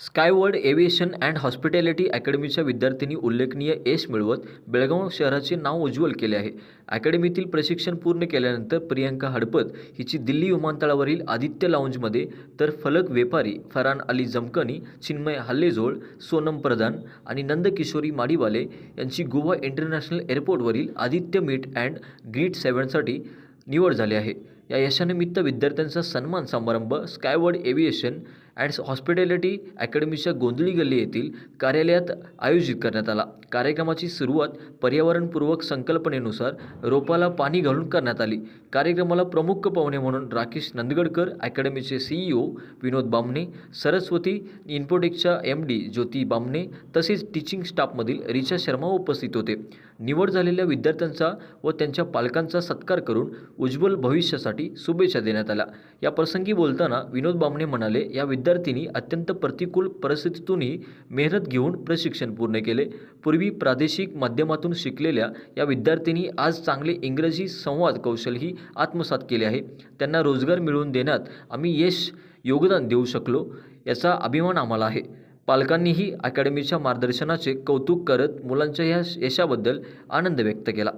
स्कायवर्ल्ड aviation and hospitality अकॅडमीच्या विद्यार्थिनी उल्लेखनीय यश मिळवत बेळगाव शहराचे नाव उज्ज्वल केले आहे. अकॅडमीतील प्रशिक्षण पूर्ण केल्यानंतर प्रियांका हडपत हिची दिल्ली विमानतळावरील आदित्य लाऊंजमध्ये, तर फलक वेपारी, फरहान अली जमकनी, चिन्मय हल्लेजोळ, सोनम प्रधान आणि नंदकिशोरी माडिवाले यांची गोवा इंटरनॅशनल एअरपोर्टवरील आदित्य मीट अँड ग्रीट सेव्हनसाठी निवड झाली आहे. या यशानिमित्त विद्यार्थ्यांचा सन्मान समारंभ स्कायवर्ल्ड एव्हिएशन अँड हॉस्पिटॅलिटी अकॅडमीच्या गोंधळी गल्ली येथील कार्यालयात आयोजित करण्यात आला. कार्यक्रमाची सुरुवात पर्यावरणपूर्वक संकल्पनेनुसार रोपाला पाणी घालून करण्यात आली. कार्यक्रमाला प्रमुख पाहुणे म्हणून राकेश नंदगडकर, अकॅडमीचे CEO विनोद बामणे, सरस्वती इन्फोटेकच्या MD ज्योती बामणे तसेच टीचिंग स्टाफमधील रिचा शर्मा उपस्थित होते. निवड झालेल्या विद्यार्थ्यांचा व त्यांच्या पालकांचा सत्कार करून उज्ज्वल भविष्यासाठी शुभेच्छा देण्यात आल्या. या प्रसंगी बोलताना विनोद बामणे म्हणाले, या विद्यार्थिनी अत्यंत प्रतिकूल परिस्थितीतूनही मेहनत घेऊन प्रशिक्षण पूर्ण केले. पूर्वी प्रादेशिक माध्यमातून शिकलेल्या या विद्यार्थिनी आज चांगले इंग्रजी संवाद कौशल्यही आत्मसात केले आहे. त्यांना रोजगार मिळवून देण्यात आम्ही योगदान देऊ शकलो याचा अभिमान आम्हाला आहे. पालकांनीही अकॅडमीच्या मार्गदर्शनाचे कौतुक करत मुलांच्या या यशाबद्दल आनंद व्यक्त केला.